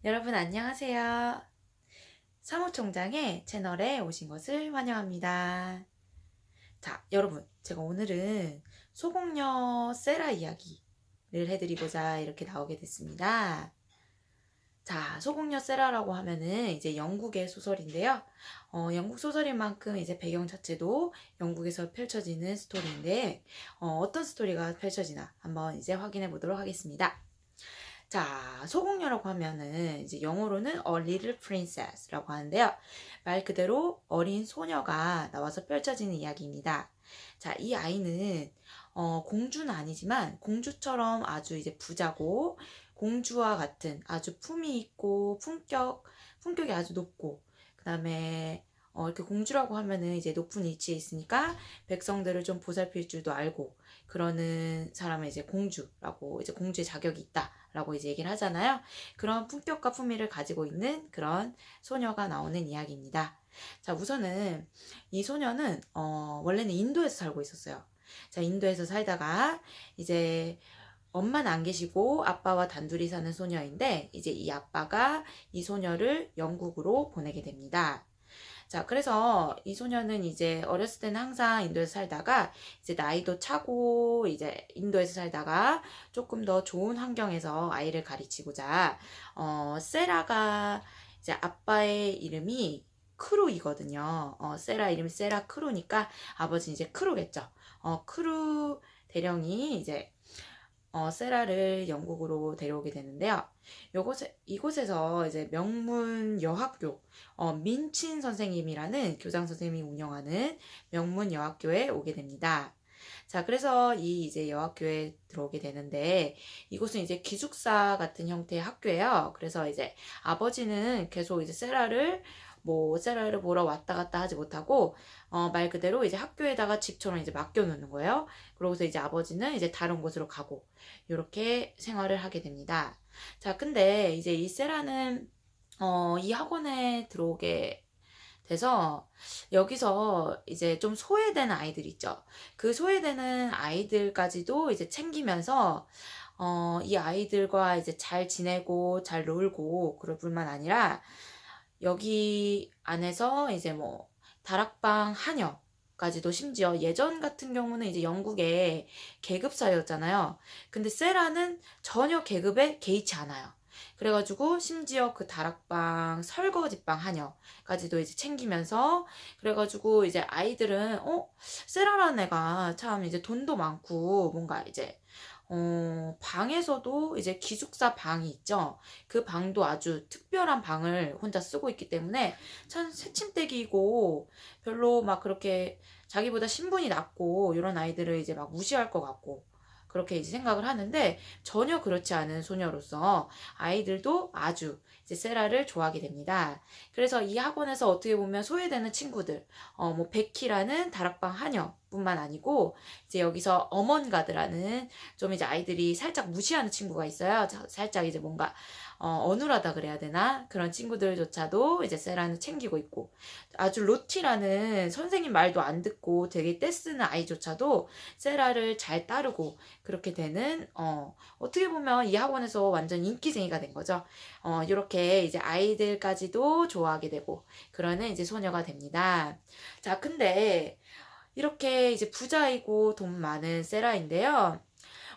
여러분 안녕하세요. 사무총장의 채널에 오신 것을 환영합니다. 자, 여러분, 제가 오늘은 소공녀 세라 이야기를 해드리고자 이렇게 나오게 됐습니다. 자, 소공녀 세라라고 하면은 이제 영국의 소설인데요. 영국 소설인 만큼 이제 배경 자체도 영국에서 펼쳐지는 스토리인데, 어떤 스토리가 펼쳐지나 한번 이제 확인해 보도록 하겠습니다. 자, 소공녀라고 하면은 이제 영어로는 A Little Princess라고 하는데요. 말 그대로 어린 소녀가 나와서 펼쳐지는 이야기입니다. 자, 이 아이는 공주는 아니지만 공주처럼 아주 이제 부자고 공주와 같은 아주 품위 있고 품격이 아주 높고 그다음에 이렇게 공주라고 하면은 이제 높은 위치에 있으니까 백성들을 좀 보살필 줄도 알고 그러는 사람은 이제 공주라고 이제 공주의 자격이 있다라고 이제 얘기를 하잖아요. 그런 품격과 품위를 가지고 있는 그런 소녀가 나오는 이야기입니다. 자, 우선은 이 소녀는 원래는 인도에서 살고 있었어요. 자, 인도에서 살다가 이제 엄마는 안 계시고 아빠와 단둘이 사는 소녀인데 이제 이 아빠가 이 소녀를 영국으로 보내게 됩니다. 자, 그래서 이 소녀는 이제 어렸을 때는 항상 인도에서 살다가 이제 나이도 차고 이제 인도에서 살다가 조금 더 좋은 환경에서 아이를 가르치고자 세라가 이제 아빠의 이름이 크루이거든요. 세라 이름이 세라 크루니까 아버지는 이제 크루겠죠. 크루 대령이 이제 세라를 영국으로 데려오게 되는데요. 이곳에서 이제 명문 여학교, 민친 선생님이라는 교장 선생님이 운영하는 명문 여학교에 오게 됩니다. 자, 그래서 이 이제 여학교에 들어오게 되는데, 이곳은 이제 기숙사 같은 형태의 학교예요. 그래서 이제 아버지는 계속 이제 세라를 보러 왔다 갔다 하지 못하고, 말 그대로 이제 학교에다가 집처럼 이제 맡겨놓는 거예요. 그러고서 이제 아버지는 이제 다른 곳으로 가고, 이렇게 생활을 하게 됩니다. 자, 근데 이제 이 세라는, 이 학원에 들어오게 돼서 여기서 이제 좀 소외되는 아이들 있죠. 그 소외되는 아이들까지도 이제 챙기면서 이 아이들과 이제 잘 지내고 잘 놀고 그럴 뿐만 아니라 여기 안에서 이제 뭐 다락방 하녀까지도 심지어 예전 같은 경우는 이제 영국의 계급사였잖아요. 근데 세라는 전혀 계급에 개의치 않아요. 그래가지고 심지어 그 다락방 설거지방 하녀까지도 이제 챙기면서 그래가지고 이제 아이들은 세라라는 애가 참 이제 돈도 많고 뭔가 이제 방에서도 이제 기숙사 방이 있죠. 그 방도 아주 특별한 방을 혼자 쓰고 있기 때문에 참 새침대기이고 별로 막 그렇게 자기보다 신분이 낮고 이런 아이들을 이제 막 무시할 것 같고 그렇게 이제 생각을 하는데 전혀 그렇지 않은 소녀로서 아이들도 아주 이제 세라를 좋아하게 됩니다. 그래서 이 학원에서 어떻게 보면 소외되는 친구들, 뭐 베키라는 다락방 하녀뿐만 아니고 이제 여기서 어먼가드라는 좀 이제 아이들이 살짝 무시하는 친구가 있어요. 살짝 이제 뭔가 어눌하다 그래야 되나? 그런 친구들조차도 이제 세라는 챙기고 있고 아주 로티라는 선생님 말도 안 듣고 되게 떼쓰는 아이조차도 세라를 잘 따르고 그렇게 되는 어떻게 보면 이 학원에서 완전 인기쟁이가 된 거죠. 이렇게 이제 아이들까지도 좋아하게 되고 그러는 이제 소녀가 됩니다. 자, 근데 이렇게 이제 부자이고 돈 많은 세라인데요.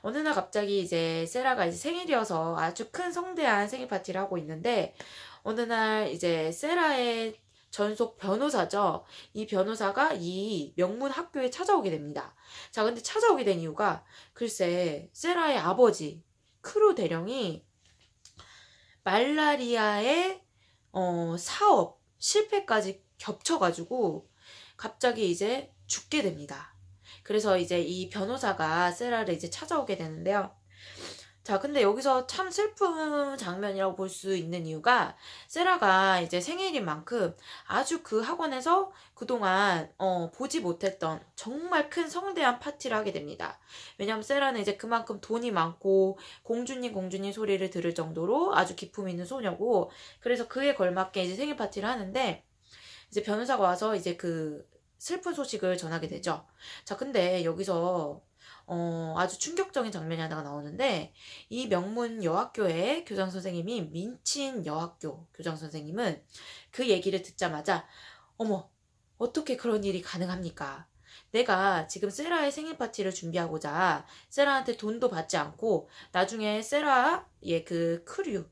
어느 날 갑자기 이제 세라가 이제 생일이어서 아주 큰 성대한 생일 파티를 하고 있는데 어느 날 이제 세라의 전속 변호사죠. 이 변호사가 이 명문 학교에 찾아오게 됩니다. 자, 근데 찾아오게 된 이유가 글쎄 세라의 아버지 크루 대령이 말라리아의 사업 실패까지 겹쳐가지고 갑자기 이제 죽게 됩니다. 그래서 이제 이 변호사가 세라를 이제 찾아오게 되는데요. 자, 근데 여기서 참 슬픈 장면이라고 볼 수 있는 이유가 세라가 이제 생일인 만큼 아주 그 학원에서 그동안 보지 못했던 정말 큰 성대한 파티를 하게 됩니다. 왜냐면 세라는 이제 그만큼 돈이 많고 공주님 소리를 들을 정도로 아주 기품 있는 소녀고 그래서 그에 걸맞게 이제 생일 파티를 하는데 이제 변호사가 와서 이제 그 슬픈 소식을 전하게 되죠. 자, 근데 여기서 아주 충격적인 장면이 하나가 나오는데, 이 명문 여학교의 교장 선생님이 민친 여학교 교장 선생님은 그 얘기를 듣자마자 어머, 어떻게 그런 일이 가능합니까? 내가 지금 세라의 생일 파티를 준비하고자 세라한테 돈도 받지 않고 나중에 세라의 그 크류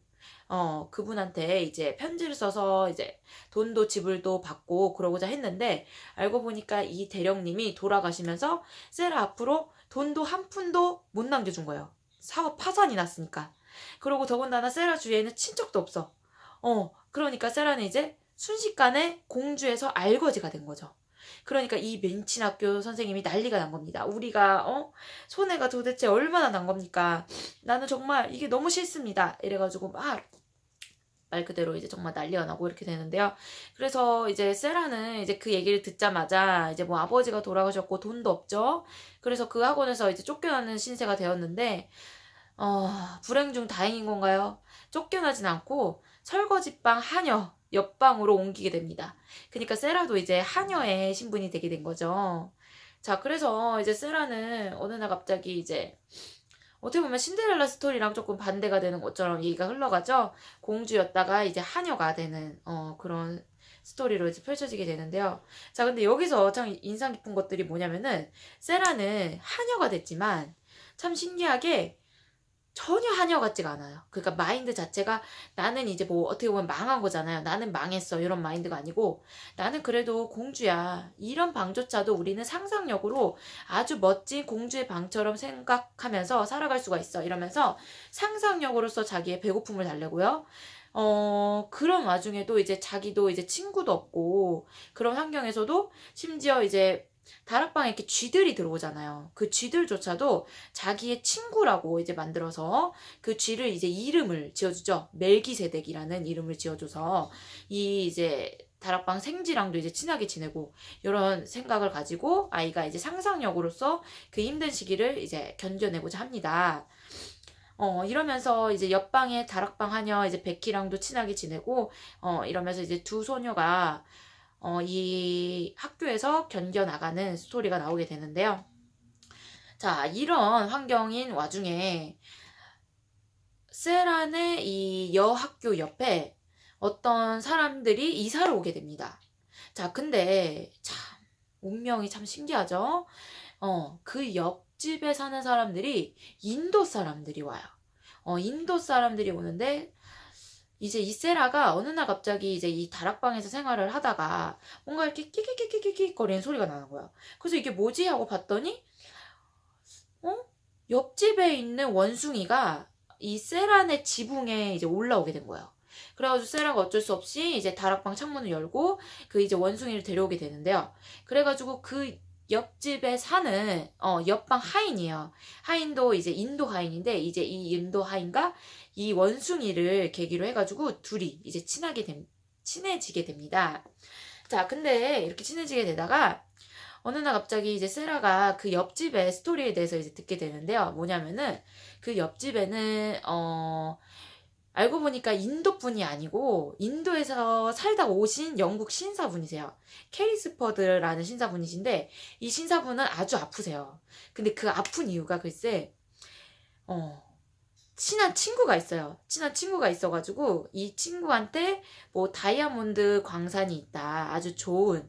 그분한테 이제 편지를 써서 이제 돈도 지불도 받고 그러고자 했는데, 알고 보니까 이 대령님이 돌아가시면서 세라 앞으로 돈도 한 푼도 못 남겨준 거예요. 사업 파산이 났으니까. 그러고 더군다나 세라 주위에는 친척도 없어. 그러니까 세라는 이제 순식간에 공주에서 알거지가 된 거죠. 그러니까 이 민친학교 선생님이 난리가 난 겁니다. 우리가 손해가 도대체 얼마나 난 겁니까? 나는 정말 이게 너무 싫습니다. 이래가지고 막 말 그대로 이제 정말 난리가 나고 이렇게 되는데요. 그래서 이제 세라는 이제 그 얘기를 듣자마자 이제 뭐 아버지가 돌아가셨고 돈도 없죠. 그래서 그 학원에서 이제 쫓겨나는 신세가 되었는데, 불행 중 다행인 건가요? 쫓겨나진 않고 설거지방 하녀 옆방으로 옮기게 됩니다. 그러니까 세라도 이제 하녀의 신분이 되게 된 거죠. 자, 그래서 이제 세라는 어느 날 갑자기 이제 어떻게 보면 신데렐라 스토리랑 조금 반대가 되는 것처럼 얘기가 흘러가죠. 공주였다가 이제 하녀가 되는 그런 스토리로 이제 펼쳐지게 되는데요. 자, 근데 여기서 참 인상 깊은 것들이 뭐냐면은, 세라는 하녀가 됐지만 참 신기하게 전혀 하녀 같지가 않아요. 그러니까 마인드 자체가 나는 이제 뭐 어떻게 보면 망한 거잖아요. 나는 망했어, 이런 마인드가 아니고, 나는 그래도 공주야. 이런 방조차도 우리는 상상력으로 아주 멋진 공주의 방처럼 생각하면서 살아갈 수가 있어, 이러면서 상상력으로서 자기의 배고픔을 달래고요. 그런 와중에도 이제 자기도 이제 친구도 없고 그런 환경에서도 심지어 이제 다락방에 이렇게 쥐들이 들어오잖아요. 그 쥐들조차도 자기의 친구라고 이제 만들어서 그 쥐를 이제 이름을 지어주죠. 멜기세덱이라는 이름을 지어줘서 이 이제 다락방 생쥐랑도 이제 친하게 지내고, 이런 생각을 가지고 아이가 이제 상상력으로서 그 힘든 시기를 이제 견뎌내고자 합니다. 이러면서 이제 옆방의 다락방 하녀 이제 베키랑도 친하게 지내고, 이러면서 이제 두 소녀가 이 학교에서 견뎌나가는 스토리가 나오게 되는데요. 자, 이런 환경인 와중에 세란의 이 여학교 옆에 어떤 사람들이 이사를 오게 됩니다. 자, 근데 참 운명이 참 신기하죠? 그 옆집에 사는 사람들이 인도 사람들이 와요. 인도 사람들이 오는데, 이제 이 세라가 어느 날 갑자기 이제 이 다락방에서 생활을 하다가 뭔가 이렇게 끼끼끼끼끼 거리는 소리가 나는 거야. 그래서 이게 뭐지 하고 봤더니 옆집에 있는 원숭이가 이 세란의 지붕에 이제 올라오게 된 거예요. 그래가지고 세라가 어쩔 수 없이 이제 다락방 창문을 열고 그 이제 원숭이를 데려오게 되는데요. 그래가지고 그 옆집에 사는 옆방 하인이에요. 하인도 이제 인도 하인인데, 이제 이 인도 하인과 이 원숭이를 계기로 해가지고 둘이 이제 친해지게 됩니다. 자, 근데 이렇게 친해지게 되다가 어느 날 갑자기 이제 세라가 그 옆집의 스토리에 대해서 이제 듣게 되는데요. 뭐냐면은 그 옆집에는 알고 보니까 인도 분이 아니고 인도에서 살다가 오신 영국 신사분이세요. 캐리스퍼드라는 신사분이신데, 이 신사분은 아주 아프세요. 근데 그 아픈 이유가 글쎄 친한 친구가 있어요. 친한 친구가 있어가지고 이 친구한테 뭐 다이아몬드 광산이 있다, 아주 좋은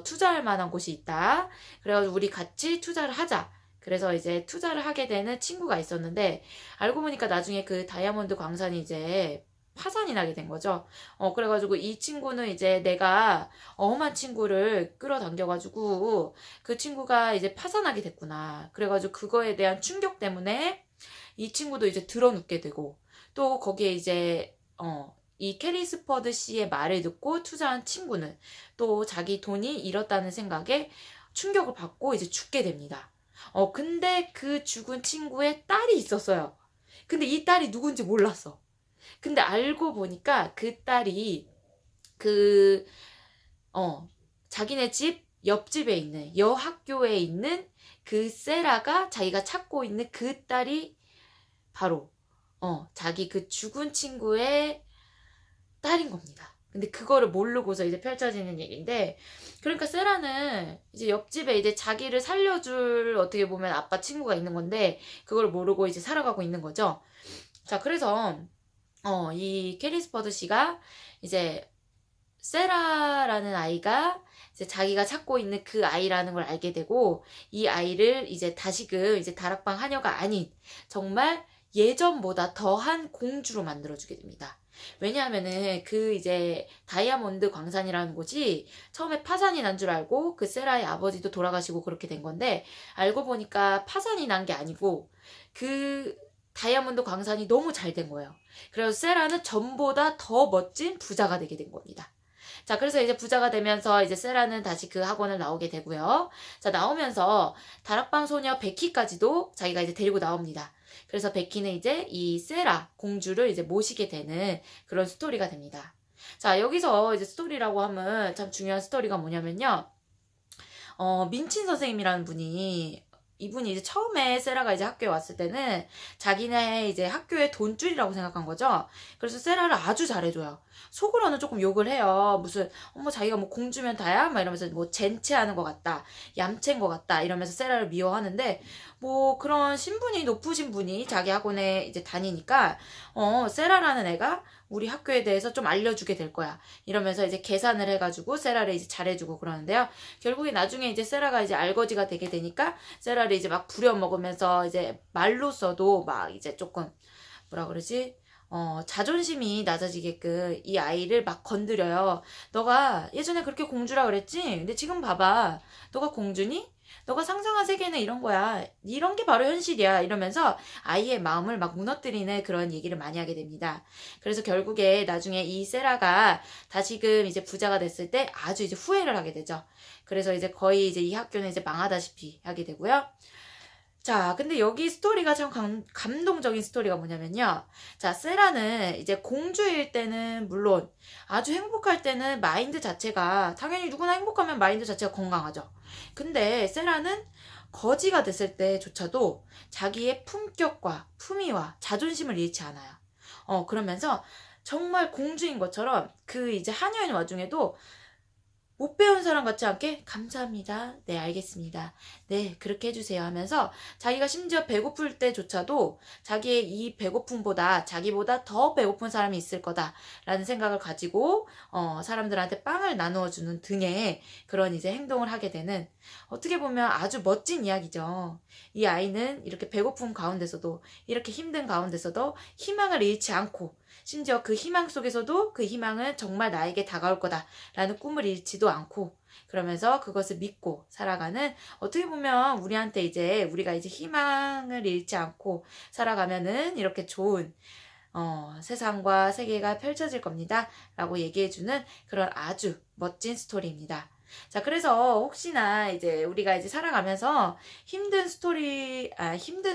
투자할 만한 곳이 있다, 그래가지고 우리 같이 투자를 하자. 그래서 이제 투자를 하게 되는 친구가 있었는데, 알고 보니까 나중에 그 다이아몬드 광산이 이제 파산이 나게 된 거죠. 그래가지고 이 친구는 이제 내가 엄한 친구를 끌어당겨가지고 그 친구가 이제 파산하게 됐구나. 그래가지고 그거에 대한 충격 때문에 이 친구도 이제 드러눕게 되고, 또 거기에 이제 이 캐리스퍼드 씨의 말을 듣고 투자한 친구는 또 자기 돈이 잃었다는 생각에 충격을 받고 이제 죽게 됩니다. 근데 그 죽은 친구의 딸이 있었어요. 근데 이 딸이 누군지 몰랐어. 근데 알고 보니까 그 딸이 그, 자기네 집 옆집에 있는 여학교에 있는 그 세라가 자기가 찾고 있는 그 딸이 바로, 자기 그 죽은 친구의 딸인 겁니다. 근데 그거를 모르고서 이제 펼쳐지는 얘기인데, 그러니까 세라는 이제 옆집에 이제 자기를 살려줄 어떻게 보면 아빠 친구가 있는 건데, 그걸 모르고 이제 살아가고 있는 거죠. 자, 그래서 이 캐리스퍼드 씨가 이제 세라라는 아이가 이제 자기가 찾고 있는 그 아이라는 걸 알게 되고, 이 아이를 이제 다시금 이제 다락방 하녀가 아닌 정말 예전보다 더한 공주로 만들어주게 됩니다. 왜냐하면은 그 이제 다이아몬드 광산이라는 곳이 처음에 파산이 난 줄 알고 그 세라의 아버지도 돌아가시고 그렇게 된 건데, 알고 보니까 파산이 난 게 아니고 그 다이아몬드 광산이 너무 잘 된 거예요. 그래서 세라는 전보다 더 멋진 부자가 되게 된 겁니다. 자, 그래서 이제 부자가 되면서 이제 세라는 다시 그 학원을 나오게 되고요. 자, 나오면서 다락방 소녀 베키까지도 자기가 이제 데리고 나옵니다. 그래서 베키는 이제 이 세라 공주를 이제 모시게 되는 그런 스토리가 됩니다. 자, 여기서 이제 스토리라고 하면 참 중요한 스토리가 뭐냐면요. 민친 선생님이라는 분이, 이분이 이제 처음에 세라가 이제 학교에 왔을 때는 자기네 이제 학교의 돈줄이라고 생각한 거죠. 그래서 세라를 아주 잘해줘요. 속으로는 조금 욕을 해요. 무슨 자기가 뭐 공주면 다야? 막 이러면서 뭐 젠체하는 것 같다, 얌체인 것 같다 이러면서 세라를 미워하는데, 뭐 그런 신분이 높으신 분이 자기 학원에 이제 다니니까 세라라는 애가 우리 학교에 대해서 좀 알려주게 될 거야 이러면서 이제 계산을 해가지고 세라를 이제 잘해주고 그러는데요. 결국에 나중에 이제 세라가 이제 알거지가 되게 되니까 세라를 이제 막 부려먹으면서 이제 말로써도 막 이제 조금 뭐라 그러지? 자존심이 낮아지게끔 이 아이를 막 건드려요. 너가 예전에 그렇게 공주라 그랬지? 근데 지금 봐봐. 너가 공주니? 너가 상상한 세계는 이런 거야. 이런 게 바로 현실이야. 이러면서 아이의 마음을 막 무너뜨리는 그런 얘기를 많이 하게 됩니다. 그래서 결국에 나중에 이 세라가 다시금 이제 부자가 됐을 때 아주 이제 후회를 하게 되죠. 그래서 이제 거의 이제 이 학교는 이제 망하다시피 하게 되고요. 자, 근데 여기 스토리가 참 감동적인 스토리가 뭐냐면요. 자, 세라는 이제 공주일 때는 물론 아주 행복할 때는 마인드 자체가, 당연히 누구나 행복하면 마인드 자체가 건강하죠. 근데 세라는 거지가 됐을 때조차도 자기의 품격과 품위와 자존심을 잃지 않아요. 그러면서 정말 공주인 것처럼 그 이제 하녀인 와중에도 못 배운 사람 같지 않게 감사합니다. 네, 알겠습니다. 네, 그렇게 해주세요 하면서 자기가 심지어 배고플 때조차도 자기의 이 배고픔보다 자기보다 더 배고픈 사람이 있을 거다라는 생각을 가지고 사람들한테 빵을 나누어 주는 등의 그런 이제 행동을 하게 되는, 어떻게 보면 아주 멋진 이야기죠. 이 아이는 이렇게 배고픔 가운데서도, 이렇게 힘든 가운데서도 희망을 잃지 않고, 심지어 그 희망 속에서도 그 희망은 정말 나에게 다가올 거다라는 꿈을 잃지도 않고, 그러면서 그것을 믿고 살아가는, 어떻게 보면 우리한테 이제 우리가 이제 희망을 잃지 않고 살아가면은 이렇게 좋은 세상과 세계가 펼쳐질 겁니다 라고 얘기해주는 그런 아주 멋진 스토리입니다. 자, 그래서 혹시나 이제 우리가 이제 살아가면서 힘든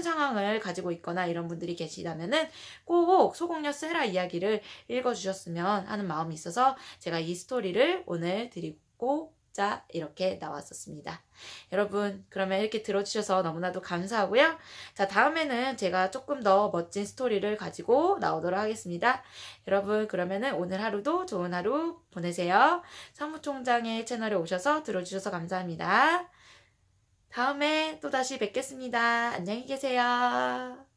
상황을 가지고 있거나 이런 분들이 계시다면은 꼭 소공녀 세라 이야기를 읽어주셨으면 하는 마음이 있어서 제가 이 스토리를 오늘 드리고자 이렇게 나왔었습니다. 여러분, 그러면 이렇게 들어주셔서 너무나도 감사하고요. 자, 다음에는 제가 조금 더 멋진 스토리를 가지고 나오도록 하겠습니다. 여러분, 그러면은 오늘 하루도 좋은 하루 보내세요. 사무총장의 채널에 오셔서 들어주셔서 감사합니다. 다음에 또다시 뵙겠습니다. 안녕히 계세요.